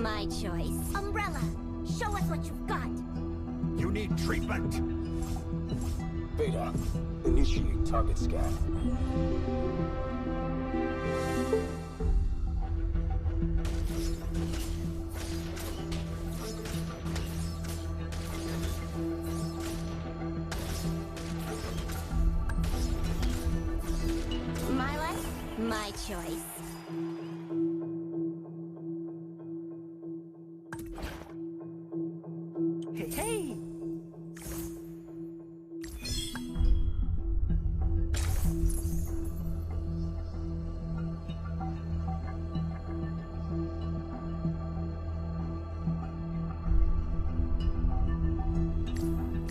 My choice. Umbrella, show us what you've got. You need treatment. Beta, initiate target scan. My life, my choice. Hey, hey!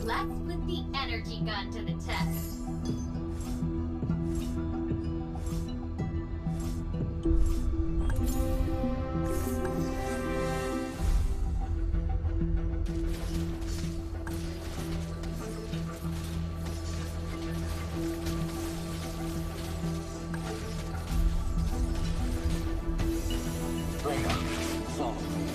Let's put the energy gun to the test. Beta, follow me.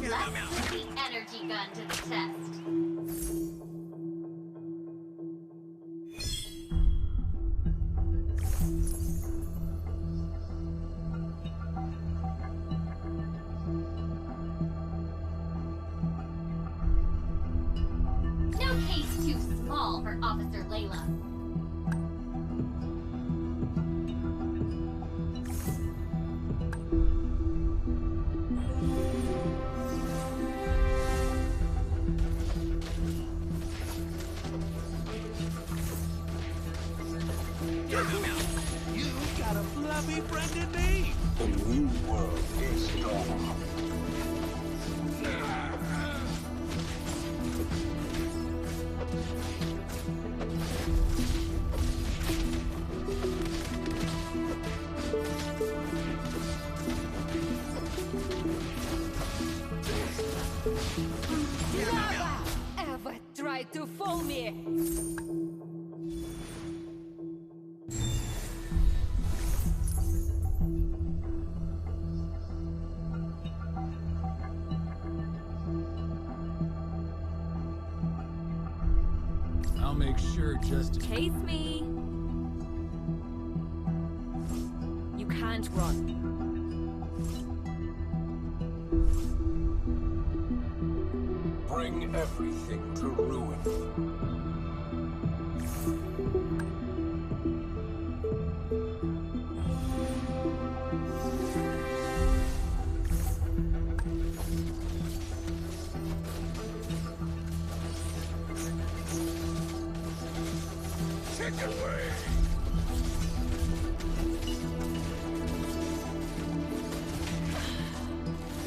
Let's put the energy gun to the test. No case too small for Officer Layla. You got a fluffy friend in me. The new world is dawn. Never ever try to fool me! I'll make sure just Chase me! You can't run. Bring everything to ruin. take it away.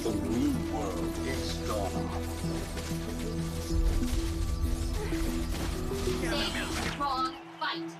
The new world is dawn. Big, wrong, fight.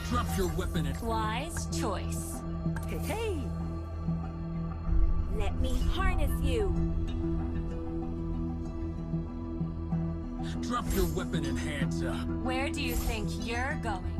Drop your weapon and Wise choice. Hey, hey! Let me harness you! drop your weapon and hands up. Where do you think you're going?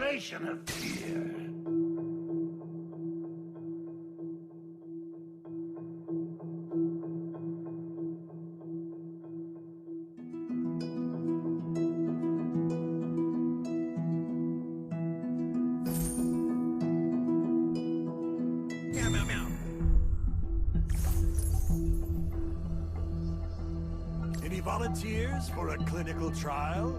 demonstration of fear. Meow, meow, meow. Any volunteers for a clinical trial?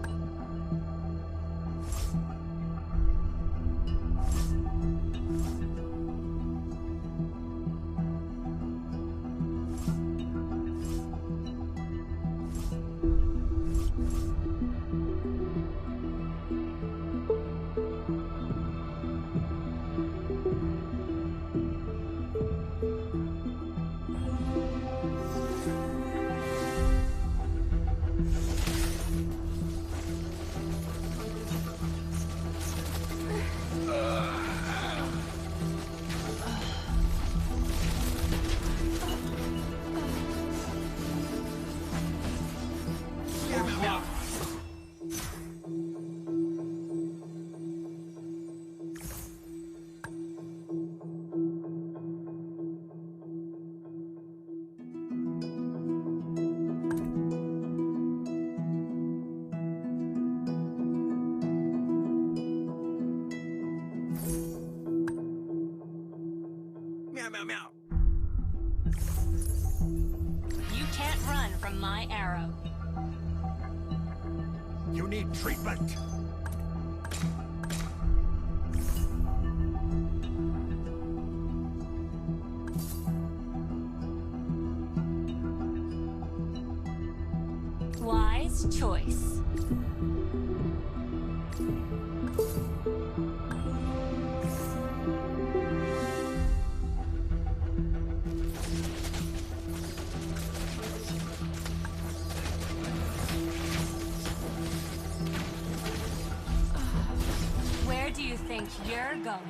Meow, meow, meow. You can't run from my arrow. You need treatment. Wise choice. Where do you think you're going?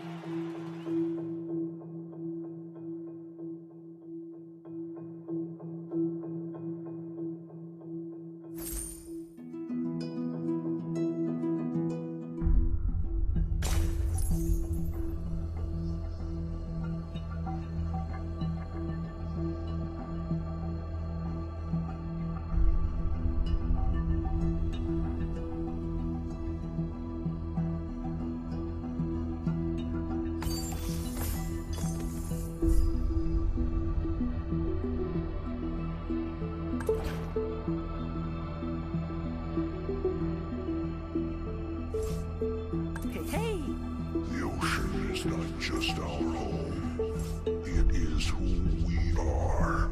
The ocean is not just our home. It is who we are.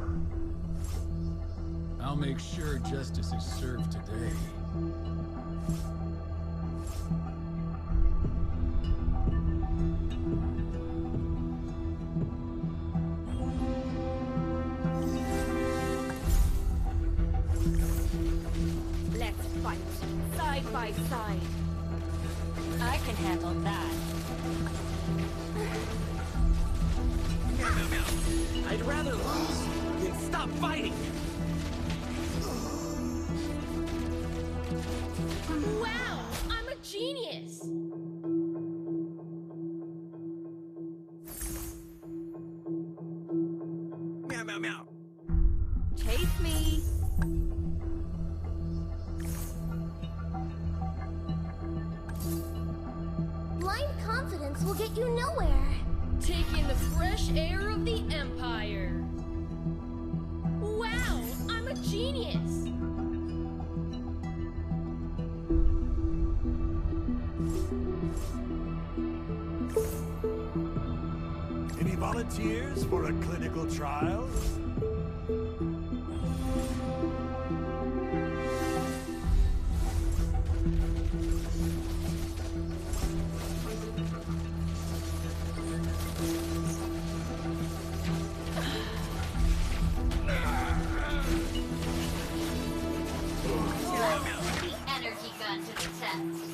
I'll make sure justice is served today. Let's fight, side by side. I can handle that. Meow, meow, meow. I'd rather lose than stop fighting. Wow, I'm a genius! Meow, meow, meow. Chase me! Blind confidence will get you nowhere. Take in the fresh air of the Empire. Wow, I'm a genius! Any volunteers for a clinical trial? Put the energy gun to the test.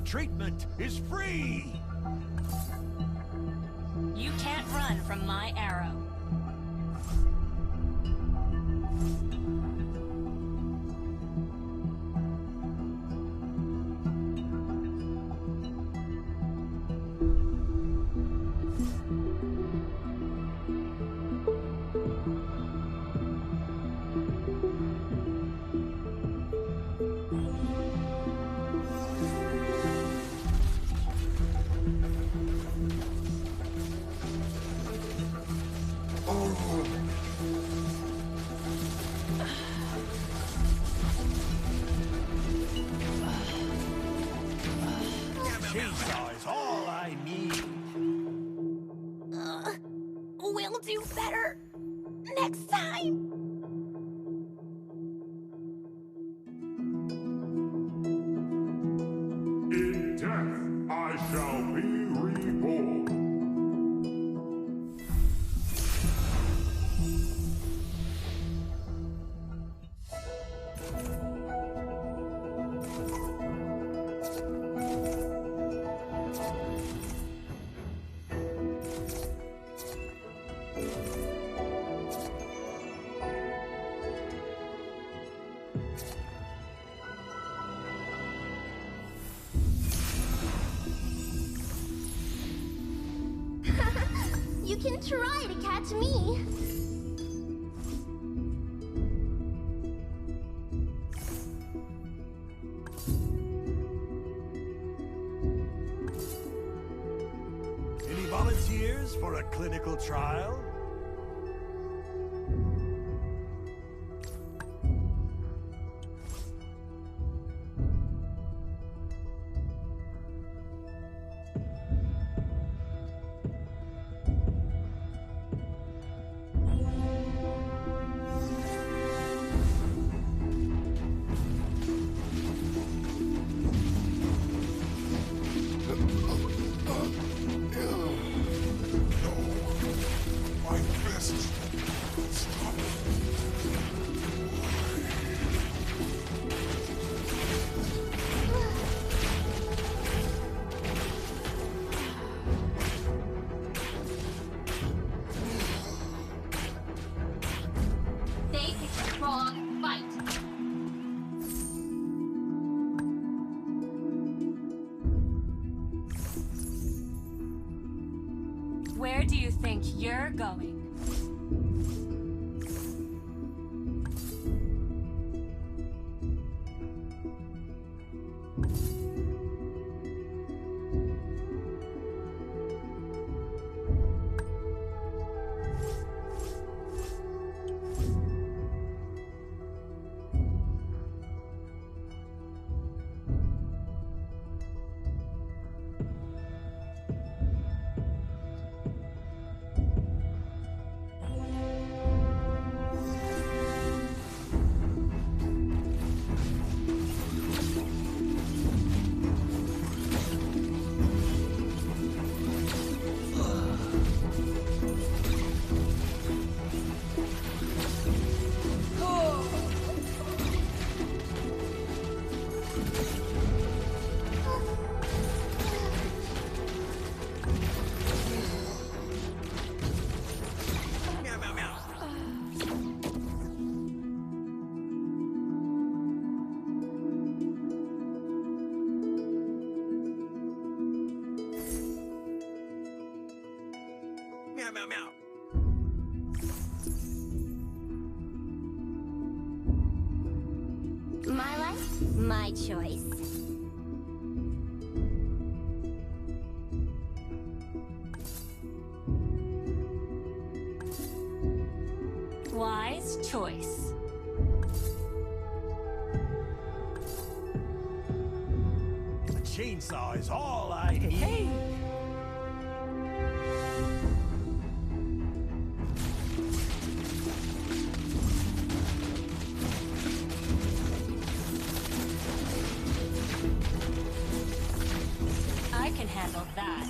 The treatment is free! You can't run from my arrow. Chainsaw is all I need. We'll do better next time. In death, I shall be reborn. You can try to catch me. Any volunteers for a clinical trial? My best. Stop. They picked the wrong fight. Where do you think you're going? Meow, meow, meow. My life, my choice. Wise choice. The chainsaw is all I need. I can handle that.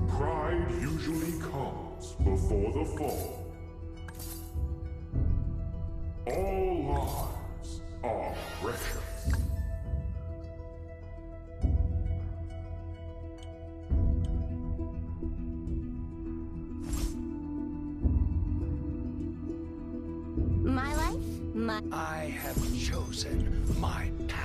Pride usually comes before the fall. All lives are precious. My life, my... I have chosen my path.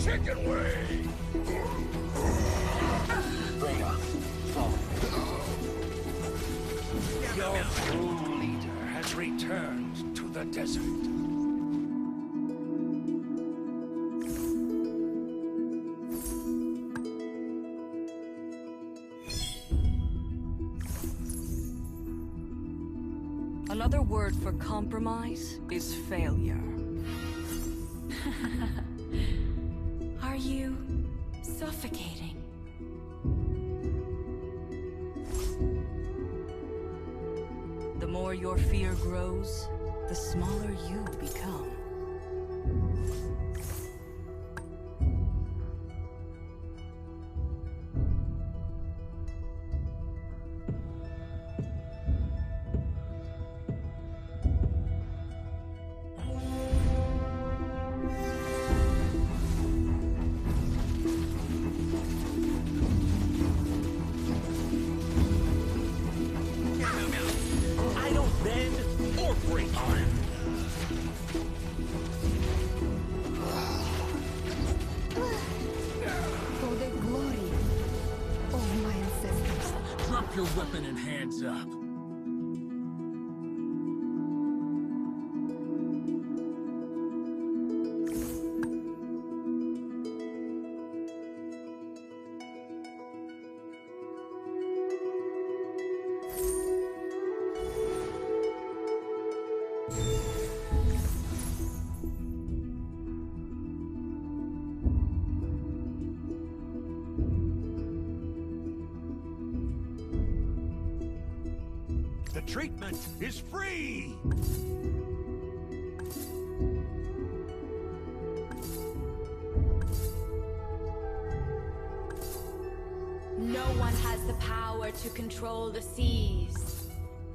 Chicken wing! Rhea, follow me. Your true leader has returned to the desert. Another word for compromise is failure. Are you suffocating? The more your fear grows, the smaller you become. I don't bend or break. For the glory of my ancestors. Drop your weapon and hands up. The treatment is free! No one has the power to control the seas,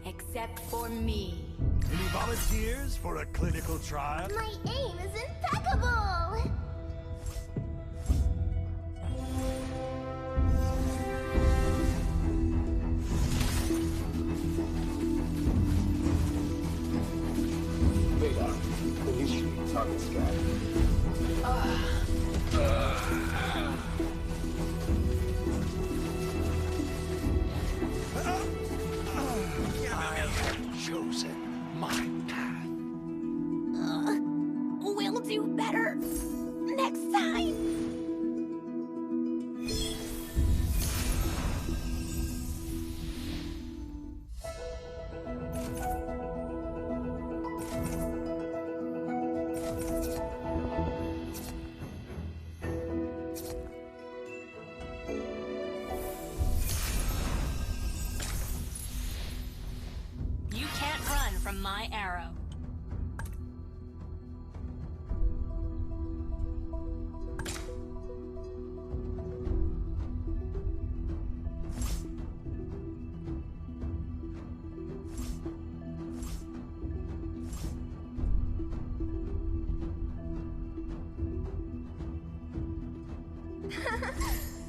except for me. Any volunteers for a clinical trial? My aim is impeccable! Vega, initiate target scan. I have chosen my path. We'll do better next time! You can't run from my arrow.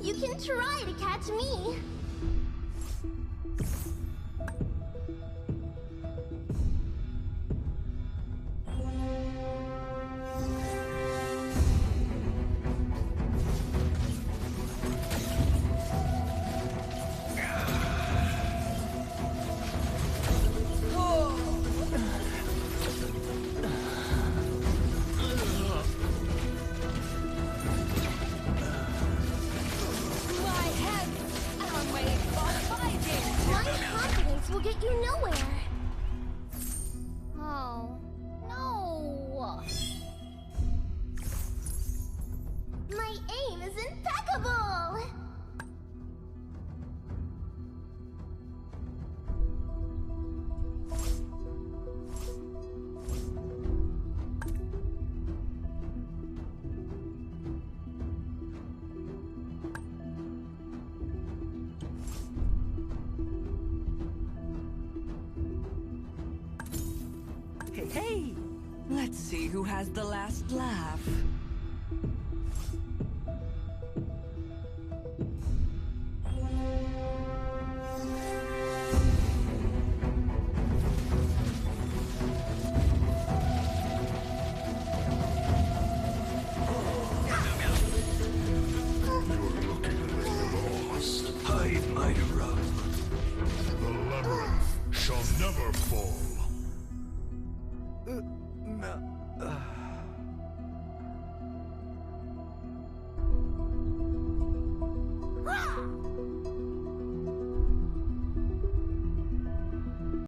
You can try to catch me! My head! I'm waiting for fighting! My confidence will get you nowhere! Oh, no! My aim is impeccable! Hey, hey! Let's see who has the last laugh. Hide my rub. The labyrinth shall never fall. No.